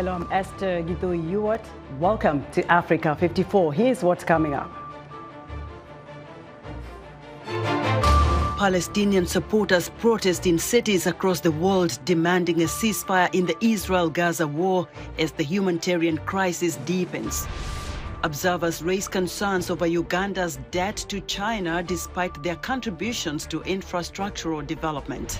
Hello, I'm Esther Githui-Ewart. Welcome to Africa 54. Here's what's coming up. Palestinian supporters protest in cities across the world demanding a ceasefire in the Israel-Gaza war as the humanitarian crisis deepens. Observers raise concerns over Uganda's debt to China despite their contributions to infrastructural development.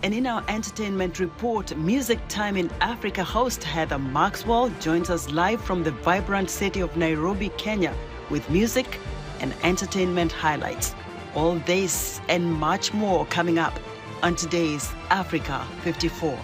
And in our entertainment report, Music Time in Africa host Heather Maxwell joins us live from the vibrant city of Nairobi, Kenya, with music and entertainment highlights. All this and much more coming up on today's Africa 54.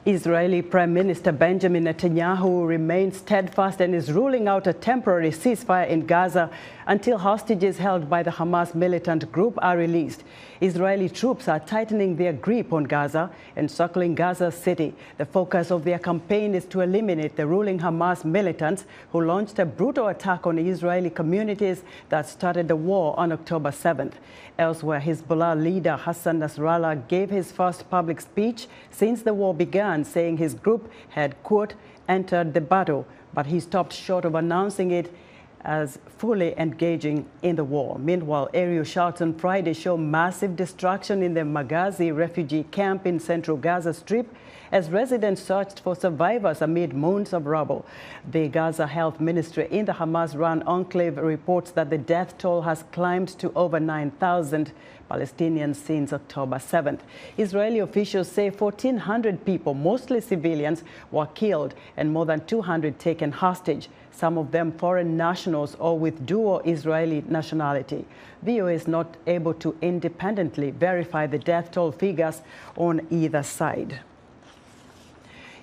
Israeli Prime Minister Benjamin Netanyahu remains steadfast and is ruling out a temporary ceasefire in Gaza until hostages held by the Hamas militant group are released. Israeli troops are tightening their grip on Gaza and circling Gaza City. The focus of their campaign is to eliminate the ruling Hamas militants who launched a brutal attack on Israeli communities that started the war on October 7th. Elsewhere, Hezbollah leader Hassan Nasrallah gave his first public speech since the war began, saying his group had, quote, entered the battle, but he stopped short of announcing it as fully engaging in the war. Meanwhile, aerial shots on Friday show massive destruction in the Maghazi refugee camp in central Gaza Strip as residents searched for survivors amid mounds of rubble. The Gaza Health Ministry in the Hamas-run enclave reports that the death toll has climbed to over 9,000 Palestinians since October 7th. Israeli officials say 1,400 people, mostly civilians, were killed and more than 200 taken hostage, some of them foreign nationals or with dual Israeli nationality. VOA is not able to independently verify the death toll figures on either side.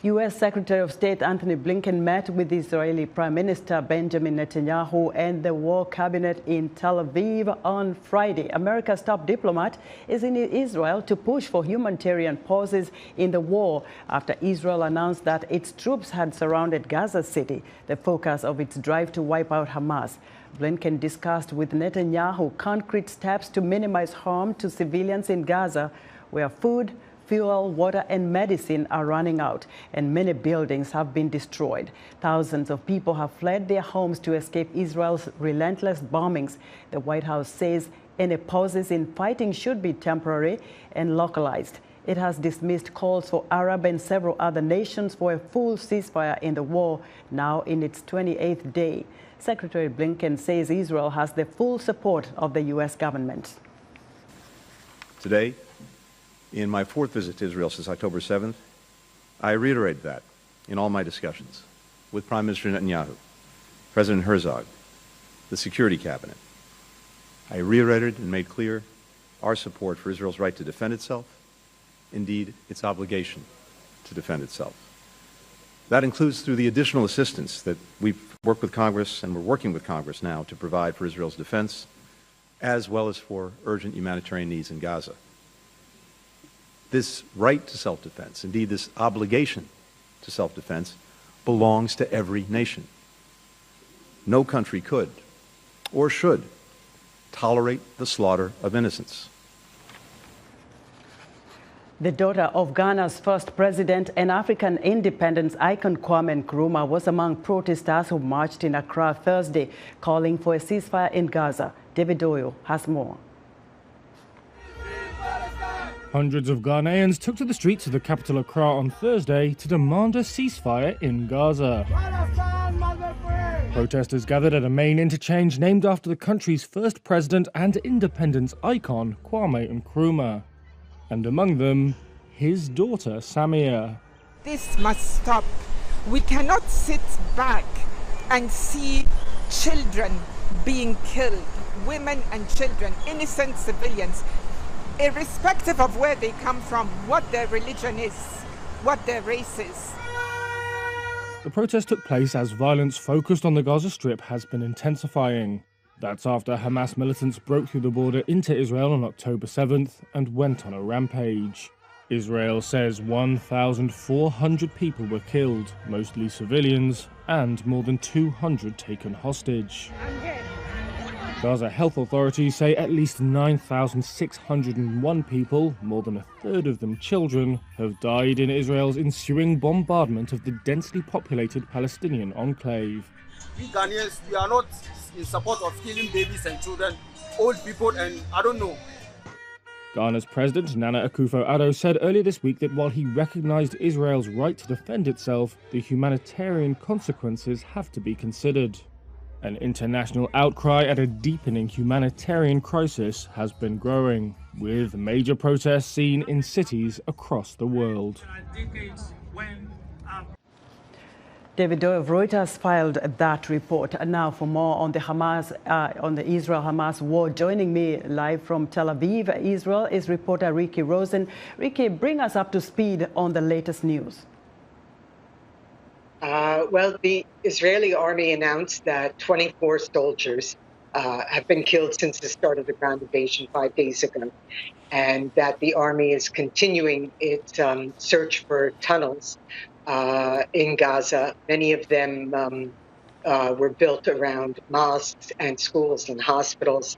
U.S. Secretary of State Antony Blinken met with Israeli Prime Minister Benjamin Netanyahu and the war cabinet in Tel Aviv on Friday. America's top diplomat is in Israel to push for humanitarian pauses in the war after Israel announced that its troops had surrounded Gaza City, the focus of its drive to wipe out Hamas. Blinken discussed with Netanyahu concrete steps to minimize harm to civilians in Gaza, where food, fuel, water and medicine are running out, and many buildings have been destroyed. Thousands of people have fled their homes to escape Israel's relentless bombings. The White House says any pauses in fighting should be temporary and localized. It has dismissed calls for Arab and several other nations for a full ceasefire in the war, now in its 28th day. Secretary Blinken says Israel has the full support of the U.S. government. Today, in my fourth visit to Israel since October 7th, I reiterated that in all my discussions with Prime Minister Netanyahu, President Herzog, the Security Cabinet. I reiterated and made clear our support for Israel's right to defend itself, indeed its obligation to defend itself. That includes through the additional assistance that we've worked with Congress and we're working with Congress now to provide for Israel's defense, as well as for urgent humanitarian needs in Gaza. This right to self-defense, indeed this obligation to self-defense, belongs to every nation. No country could or should tolerate the slaughter of innocents. The daughter of Ghana's first president and African independence icon Kwame Nkrumah was among protesters who marched in Accra Thursday, calling for a ceasefire in Gaza. David Doyle has more. Hundreds of Ghanaians took to the streets of the capital Accra on Thursday to demand a ceasefire in Gaza. Protesters gathered at a main interchange named after the country's first president and independence icon, Kwame Nkrumah. And among them, his daughter, Samia. This must stop. We cannot sit back and see children being killed, women and children, innocent civilians, irrespective of where they come from, what their religion is, what their race is. The protest took place as violence focused on the Gaza Strip has been intensifying. That's after Hamas militants broke through the border into Israel on October 7th and went on a rampage. Israel says 1,400 people were killed, mostly civilians, and more than 200 taken hostage. Gaza health authorities say at least 9,601 people, more than a third of them children, have died in Israel's ensuing bombardment of the densely populated Palestinian enclave. We Ghanaians, we are not in support of killing babies and children, old people, and I don't know. Ghana's president, Nana Akufo-Addo, said earlier this week that while he recognized Israel's right to defend itself, the humanitarian consequences have to be considered. An international outcry at a deepening humanitarian crisis has been growing, with major protests seen in cities across the world. David Doe of Reuters filed that report. And now for more on the Israel-Hamas war, joining me live from Tel Aviv, Israel, is reporter Ricky Rosen. Ricky, bring us up to speed on the latest news. Well, the Israeli army announced that 24 soldiers have been killed since the start of the ground invasion 5 days ago, and that the army is continuing its search for tunnels in Gaza. Many of them were built around mosques and schools and hospitals.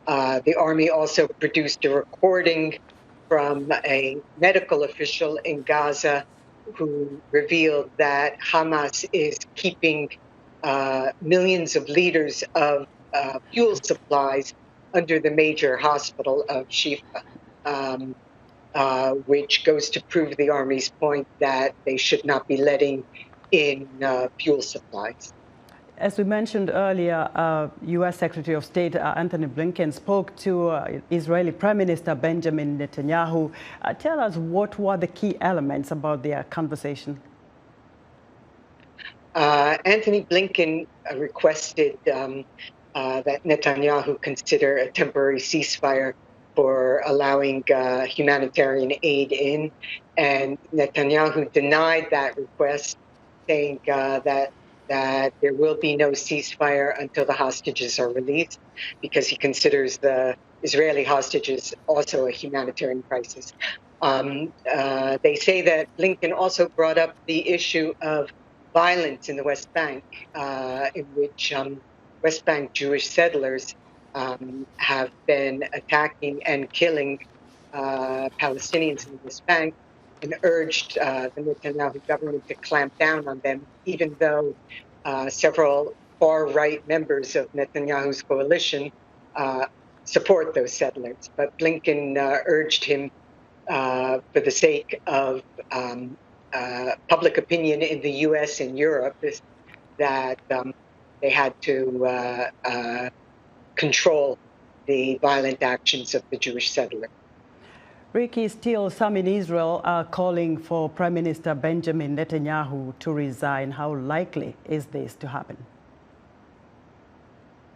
The army also produced a recording from a medical official in Gaza who revealed that Hamas is keeping millions of liters of fuel supplies under the major hospital of Shifa, which goes to prove the army's point that they should not be letting in fuel supplies. As we mentioned earlier, U.S. Secretary of State Antony Blinken spoke to Israeli Prime Minister Benjamin Netanyahu. Tell us, what were the key elements about their conversation? Antony Blinken requested that Netanyahu consider a temporary ceasefire for allowing humanitarian aid in, and Netanyahu denied that request, saying that there will be no ceasefire until the hostages are released, because he considers the Israeli hostages also a humanitarian crisis. They say that Blinken also brought up the issue of violence in the West Bank, in which West Bank Jewish settlers have been attacking and killing Palestinians in the West Bank, and urged the Netanyahu government to clamp down on them, even though several far-right members of Netanyahu's coalition support those settlers. But Blinken urged him, for the sake of public opinion in the U.S. and Europe, that they had to control the violent actions of the Jewish settler. Ricky, still some in Israel are calling for Prime Minister Benjamin Netanyahu to resign. How likely is this to happen?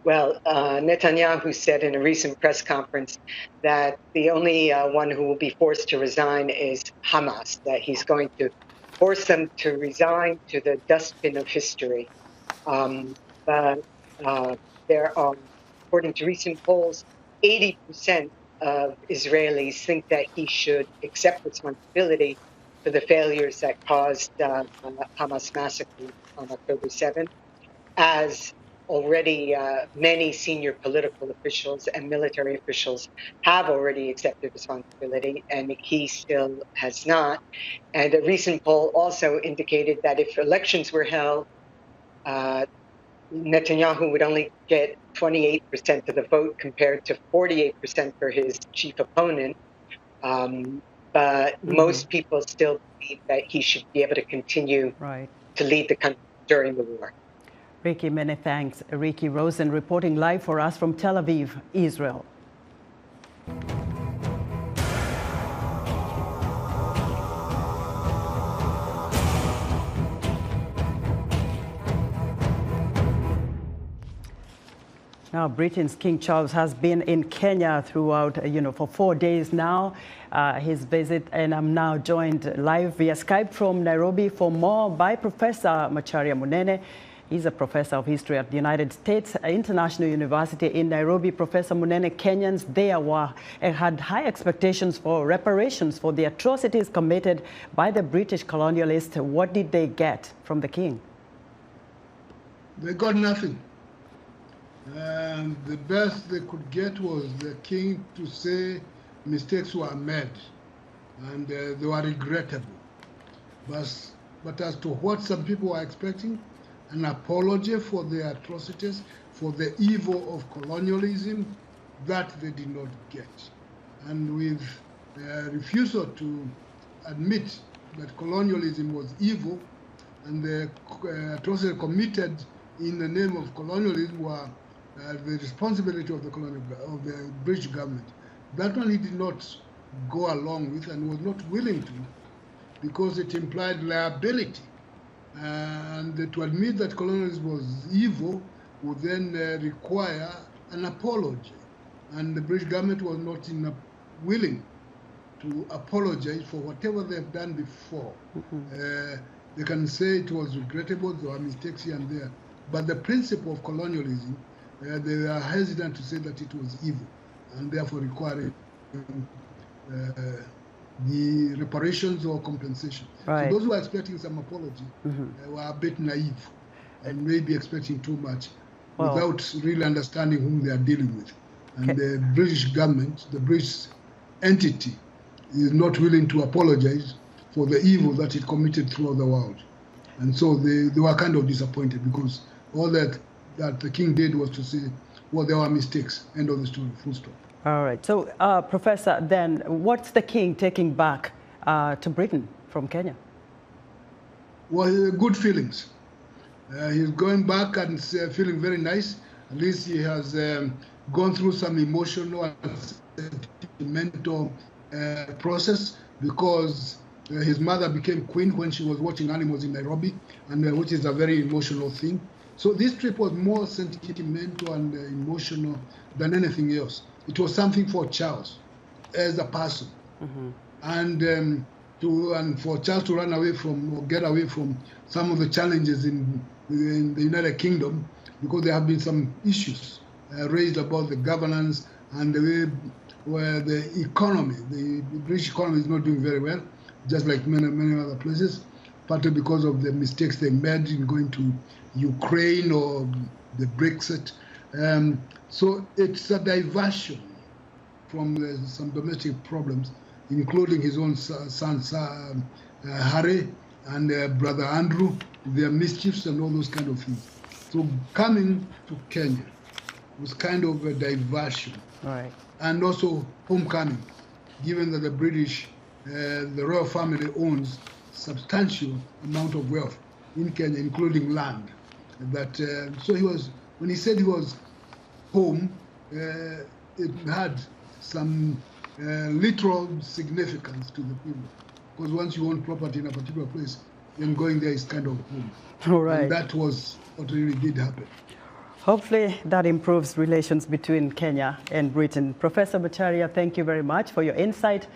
Well, Netanyahu said in a recent press conference that the only one who will be forced to resign is Hamas, that he's going to force them to resign to the dustbin of history. But there are, according to recent polls, 80% of Israelis think that he should accept responsibility for the failures that caused Hamas massacre on October 7th, as already many senior political officials and military officials have already accepted responsibility, and he still has not. And a recent poll also indicated that if elections were held, Netanyahu would only get 28% of the vote compared to 48% for his chief opponent. But most people still believe that he should be able to continue to lead the country during the war. Ricky, many thanks. Ricky Rosen reporting live for us from Tel Aviv, Israel. Now, Britain's King Charles has been in Kenya throughout, for 4 days now, his visit, and I'm now joined live via Skype from Nairobi for more by Professor Macharia Munene. He's a professor of history at the United States International University in Nairobi. Professor Munene, Kenyans there had high expectations for reparations for the atrocities committed by the British colonialists. What did they get from the king? They got nothing. And the best they could get was the king to say mistakes were made and they were regrettable. But as to what some people were expecting, an apology for the atrocities, for the evil of colonialism, that they did not get. And with refusal to admit that colonialism was evil and the atrocities committed in the name of colonialism were the responsibility of the British government. That one he did not go along with and was not willing to, because it implied liability. And to admit that colonialism was evil would then require an apology. And the British government was not willing to apologize for whatever they've done before. They can say it was regrettable, there were mistakes here and there, but the principle of colonialism, they are hesitant to say that it was evil, and therefore requiring the reparations or compensation. Right. So those who are expecting some apology were a bit naive and maybe expecting too much without really understanding whom they are dealing with. And the British government, the British entity, is not willing to apologize for the evil that it committed throughout the world. And so they were kind of disappointed, because all that the king did was to say, well, there were mistakes, end of the story, full stop. All right. So, Professor, then what's the king taking back to Britain from Kenya? Well, good feelings. He's going back and feeling very nice. At least he has gone through some emotional and sentimental process, because his mother became queen when she was watching animals in Nairobi, and which is a very emotional thing. So this trip was more sentimental and emotional than anything else. It was something for Charles as a person, and for Charles to run away from, or get away from, some of the challenges in the United Kingdom, because there have been some issues raised about the governance and the way where the economy, the British economy is not doing very well, just like many other places, partly because of the mistakes they made in going to Ukraine or the Brexit. So it's a diversion from some domestic problems, including his own son Harry and brother Andrew, their mischiefs and all those kind of things. So coming to Kenya was kind of a diversion, right, and also homecoming, given that the British, the royal family owns substantial amount of wealth in Kenya, including land. That so he was, when he said he was home, it had some literal significance to the people, because once you own property in a particular place, then going there is kind of home. All right. And that was what really did happen. Hopefully that improves relations between Kenya and Britain. Professor Macharia, thank you very much for your insight.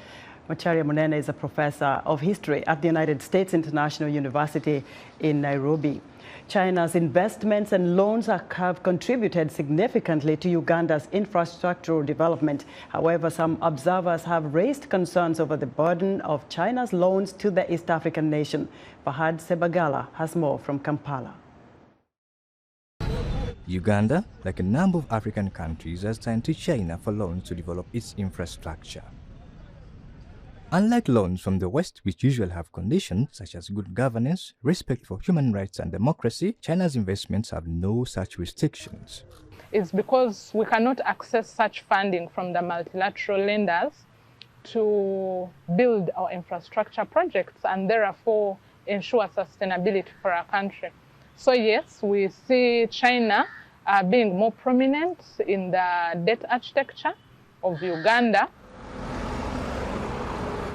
Macharia Munene is a professor of history at the United States International University in Nairobi. China's investments and loans have contributed significantly to Uganda's infrastructural development. However, some observers have raised concerns over the burden of China's loans to the East African nation. Fahad Sebagala has more from Kampala. Uganda, like a number of African countries, has turned to China for loans to develop its infrastructure. Unlike loans from the West, which usually have conditions such as good governance, respect for human rights and democracy, China's investments have no such restrictions. It's because we cannot access such funding from the multilateral lenders to build our infrastructure projects and therefore ensure sustainability for our country. So yes, we see China being more prominent in the debt architecture of Uganda.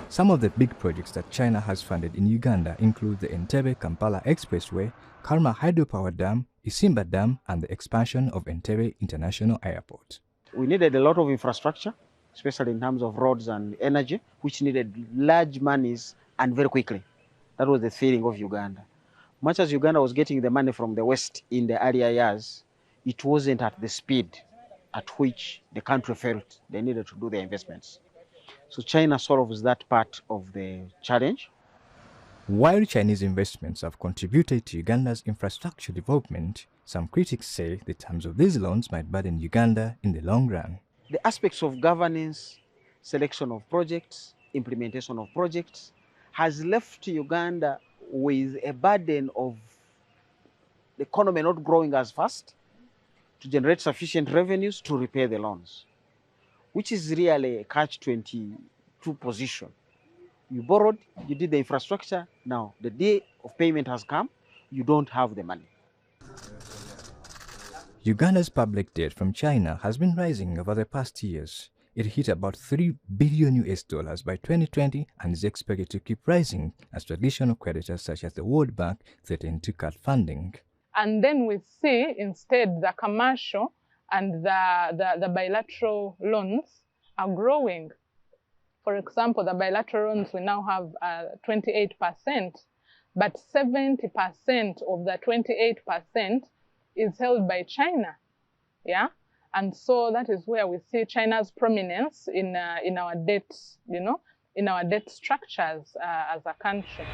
Some of the big projects that China has funded in Uganda include the Entebbe-Kampala Expressway, Karma Hydropower Dam, Isimba Dam, and the expansion of Entebbe International Airport. We needed a lot of infrastructure, especially in terms of roads and energy, which needed large monies and very quickly. That was the feeling of Uganda. Much as Uganda was getting the money from the West in the earlier years, it wasn't at the speed at which the country felt they needed to do their investments. So China solves that part of the challenge. While Chinese investments have contributed to Uganda's infrastructure development, some critics say the terms of these loans might burden Uganda in the long run. The aspects of governance, selection of projects, implementation of projects has left Uganda with a burden of the economy not growing as fast to generate sufficient revenues to repay the loans, which is really a catch-22 position. You borrowed, you did the infrastructure, now the day of payment has come, you don't have the money. Uganda's public debt from China has been rising over the past years. It hit about $3 billion by 2020 and is expected to keep rising as traditional creditors such as the World Bank threaten to cut funding. And then we see instead the commercial and the bilateral loans are growing. For example, the bilateral loans, we now have 28%, but 70% of the 28% is held by China, yeah? And so that is where we see China's prominence in our debt, in our debt structures as a country.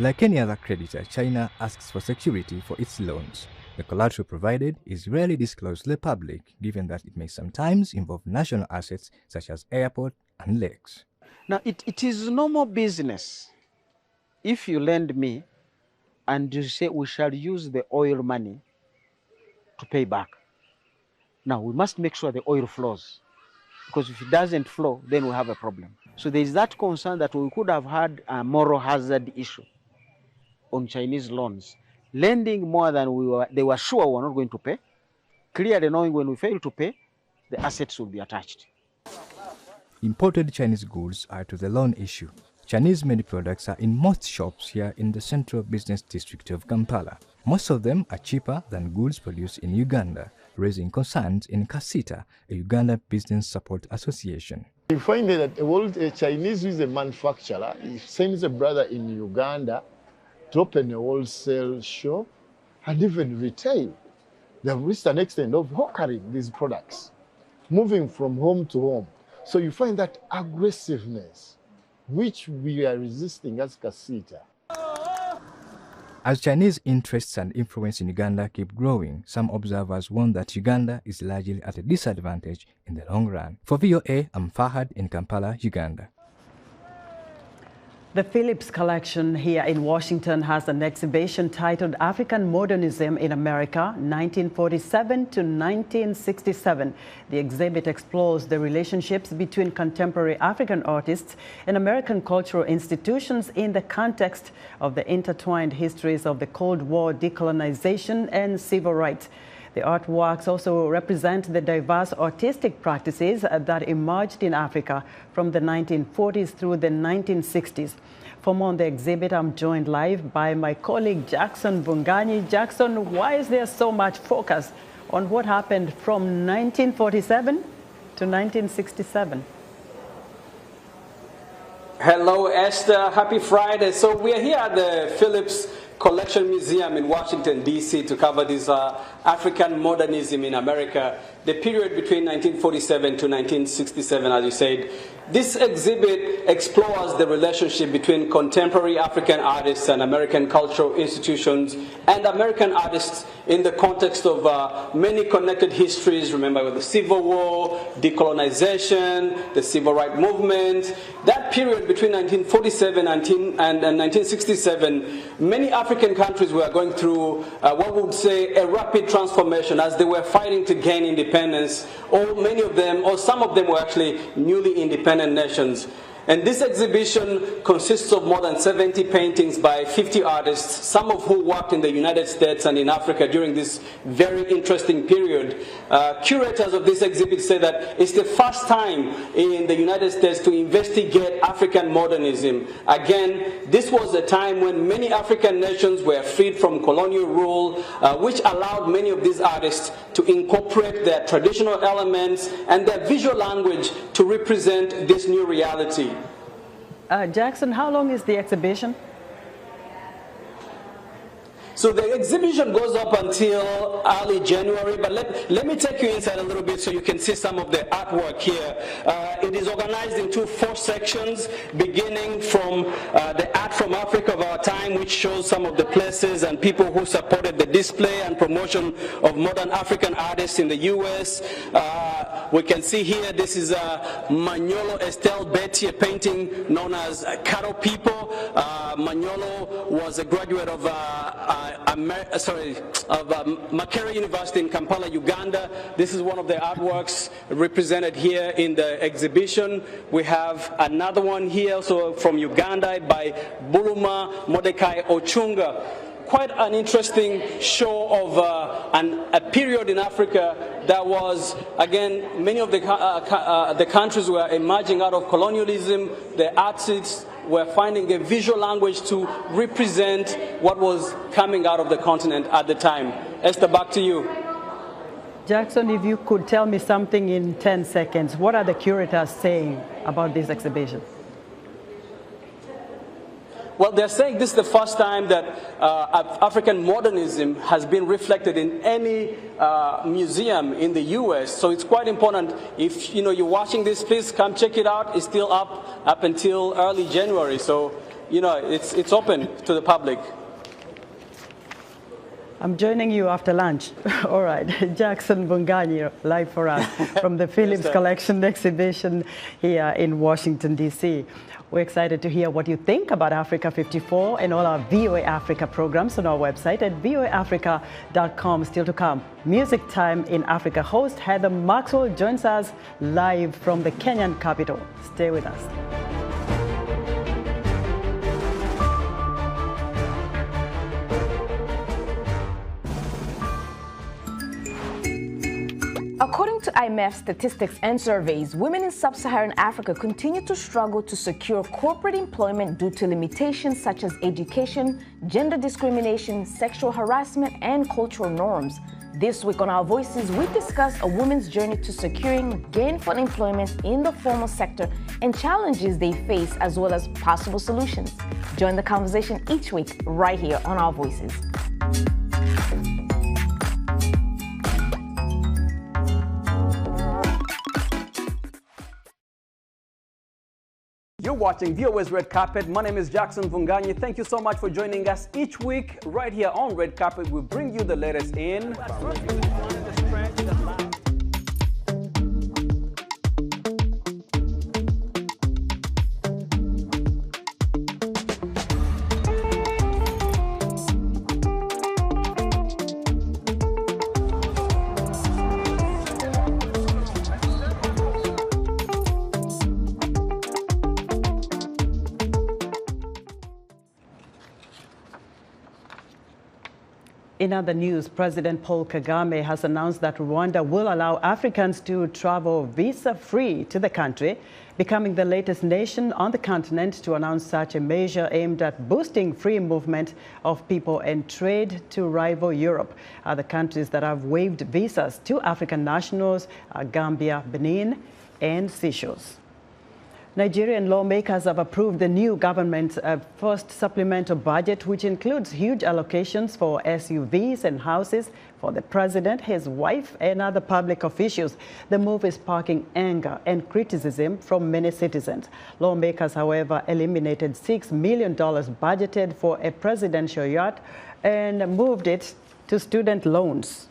Like any other creditor, China asks for security for its loans. The collateral provided is rarely disclosed to the public, given that it may sometimes involve national assets such as airport and lakes. Now, it is normal business if you lend me and you say we shall use the oil money to pay back. Now, we must make sure the oil flows, because if it doesn't flow, then we have a problem. So there is that concern that we could have had a moral hazard issue on Chinese loans, lending more than they were sure we were not going to pay, clearly knowing when we fail to pay, the assets will be attached. Imported Chinese goods are to the loan issue. Chinese-made products are in most shops here in the central business district of Kampala. Most of them are cheaper than goods produced in Uganda, raising concerns in Kasita, a Uganda business support association. You find that a Chinese who is a manufacturer, he sends a brother in Uganda to open a wholesale shop and even retail. They have reached an extent of hawkering these products, moving from home to home. So you find that aggressiveness, which we are resisting as Kasita. As Chinese interests and influence in Uganda keep growing, some observers warn that Uganda is largely at a disadvantage in the long run. For VOA, I'm Fahad in Kampala, Uganda. The Phillips Collection here in Washington has an exhibition titled African Modernism in America, 1947 to 1967. The exhibit explores the relationships between contemporary African artists and American cultural institutions in the context of the intertwined histories of the Cold War, decolonization, and civil rights. The artworks also represent the diverse artistic practices that emerged in Africa from the 1940s through the 1960s. For more on the exhibit, I'm joined live by my colleague Jackson Bunganyi. Jackson, why is there so much focus on what happened from 1947 to 1967? Hello, Esther. Happy Friday. So we are here at the Phillips Collection Museum in Washington, D.C. to cover this African modernism in America, the period between 1947 to 1967, as you said. This exhibit explores the relationship between contemporary African artists and American cultural institutions and American artists in the context of many connected histories. Remember, with the Civil War, decolonization, the Civil Rights Movement. That period between 1947 and 1967, many African countries were going through what we would say a rapid transformation as they were fighting to gain independence, or many of them, or some of them were actually newly independent nations. And this exhibition consists of more than 70 paintings by 50 artists, some of who worked in the United States and in Africa during this very interesting period. Curators of this exhibit say that it's the first time in the United States to investigate African modernism. Again, this was a time when many African nations were freed from colonial rule, which allowed many of these artists to incorporate their traditional elements and their visual language to represent this new reality. Jackson, how long is the exhibition? So the exhibition goes up until early January, but let me take you inside a little bit so you can see some of the artwork here. It is organized into 4 sections, beginning from the art from Africa of our time, which shows some of the places and people who supported the display and promotion of modern African artists in the U.S. We can see here, this is Manyolo Estelle Betty, a painting known as Cattle People. Manyolo was a graduate of Makerere University in Kampala, Uganda. This is one of the artworks represented here in the exhibition. We have another one here, also from Uganda, by Buluma Mordecai Ochunga. Quite an interesting show of a period in Africa that was, again, many of the countries were emerging out of colonialism. The artists were finding a visual language to represent what was coming out of the continent at the time. Esther, back to you. Jackson, if you could tell me something in 10 seconds, what are the curators saying about this exhibition? Well, they're saying this is the first time that African modernism has been reflected in any museum in the U.S. So it's quite important. If you're watching this, please come check it out. It's still up until early January. So it's open to the public. I'm joining you after lunch. All right, Jackson Vunganyi, live for us from the Phillips Collection exhibition here in Washington, D.C. We're excited to hear what you think about Africa 54 and all our VOA Africa programs on our website at voaafrica.com. Still to come, Music Time in Africa host Heather Maxwell joins us live from the Kenyan capital. Stay with us. According to IMF statistics and surveys, women in sub-Saharan Africa continue to struggle to secure corporate employment due to limitations such as education, gender discrimination, sexual harassment, and cultural norms. This week on Our Voices, we discuss a woman's journey to securing gainful employment in the formal sector and challenges they face, as well as possible solutions. Join the conversation each week right here on Our Voices. You're watching VOA's Red Carpet. My name is Jackson Vunganyi. Thank you so much for joining us each week right here on Red Carpet. We bring you the latest in In other news, President Paul Kagame has announced that Rwanda will allow Africans to travel visa-free to the country, becoming the latest nation on the continent to announce such a measure aimed at boosting free movement of people and trade to rival Europe. Other countries that have waived visas to African nationals are Gambia, Benin, and Seychelles. Nigerian lawmakers have approved the new government's first supplemental budget, which includes huge allocations for SUVs and houses for the president, his wife, and other public officials. The move is sparking anger and criticism from many citizens. Lawmakers, however, eliminated $6 million budgeted for a presidential yacht and moved it to student loans.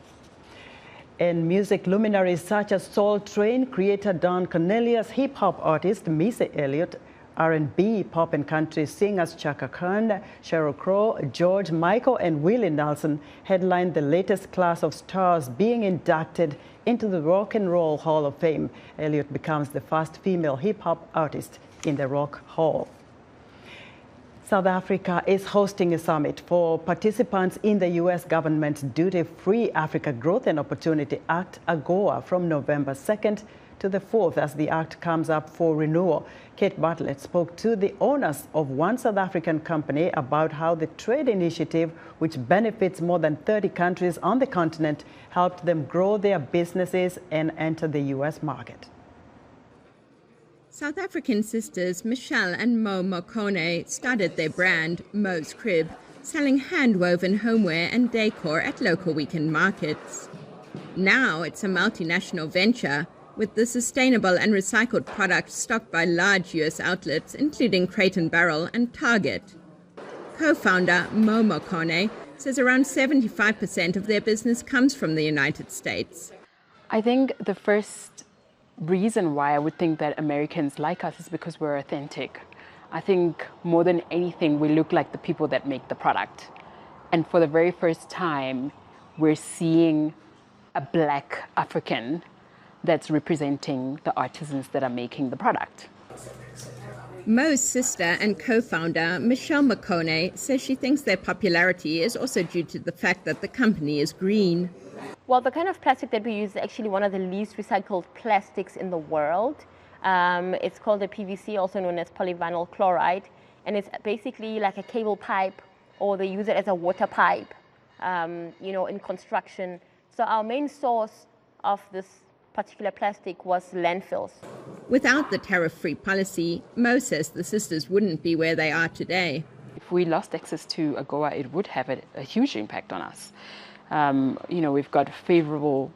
And music luminaries such as Soul Train creator Don Cornelius, hip-hop artist Missy Elliott, R&B, pop and country singers Chaka Khan, Sheryl Crow, George Michael, and Willie Nelson headlined the latest class of stars being inducted into the Rock and Roll Hall of Fame. Elliott becomes the first female hip-hop artist in the Rock Hall. South Africa is hosting a summit for participants in the U.S. government's Duty-Free Africa Growth and Opportunity Act, AGOA, from November 2nd to the 4th as the act comes up for renewal. Kate Bartlett spoke to the owners of one South African company about how the trade initiative, which benefits more than 30 countries on the continent, helped them grow their businesses and enter the U.S. market. South African sisters Michelle and Mo Mokone started their brand, Mo's Crib, selling hand-woven homeware and decor at local weekend markets. Now it's a multinational venture, with the sustainable and recycled products stocked by large US outlets, including Crate & Barrel and Target. Co-founder Momo Kone says around 75% of their business comes from the United States. I think the first reason why I would think that Americans like us is because we're authentic. I think more than anything, we look like the people that make the product. And for the very first time, we're seeing a Black African that's representing the artisans that are making the product. Mo's sister and co-founder, Michelle McConey, says she thinks their popularity is also due to the fact that the company is green. Well, the kind of plastic that we use is actually one of the least recycled plastics in the world. It's called a PVC, also known as polyvinyl chloride, and it's basically like a cable pipe, or they use it as a water pipe, in construction. So our main source of this particular plastic was landfills. Without the tariff-free policy, Mo says the sisters wouldn't be where they are today. If we lost access to AGOA, it would have a huge impact on us. We've got favorable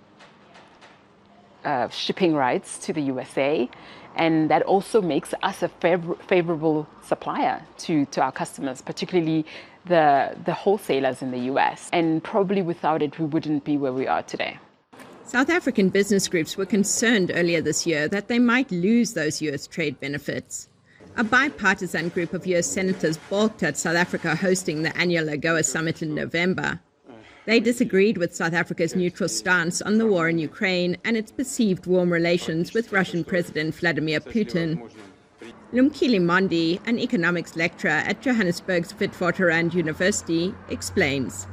shipping rights to the USA, and that also makes us a favorable supplier to our customers, particularly the wholesalers in the US. And probably without it, we wouldn't be where we are today. South African business groups were concerned earlier this year that they might lose those US trade benefits. A bipartisan group of US senators balked at South Africa hosting the annual AGOA summit in November. They disagreed with South Africa's neutral stance on the war in Ukraine and its perceived warm relations with Russian President Vladimir Putin. Lumkile Mondi, an economics lecturer at Johannesburg's Witwatersrand University, explains.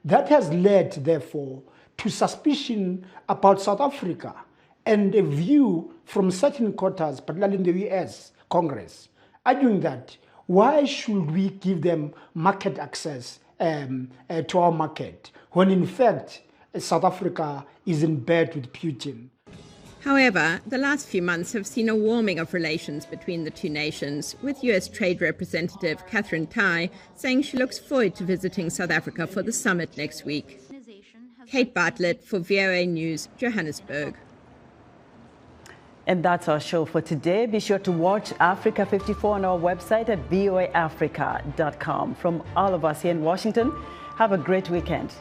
That has led, therefore, to suspicion about South Africa and a view from certain quarters, particularly in the US Congress, arguing that why should we give them market access to our market when in fact South Africa is in bed with Putin. However, the last few months have seen a warming of relations between the two nations, with US Trade Representative Catherine Tai saying she looks forward to visiting South Africa for the summit next week. Kate Bartlett for VOA News, Johannesburg. And that's our show for today. Be sure to watch Africa 54 on our website at voaafrica.com. From all of us here in Washington, have a great weekend.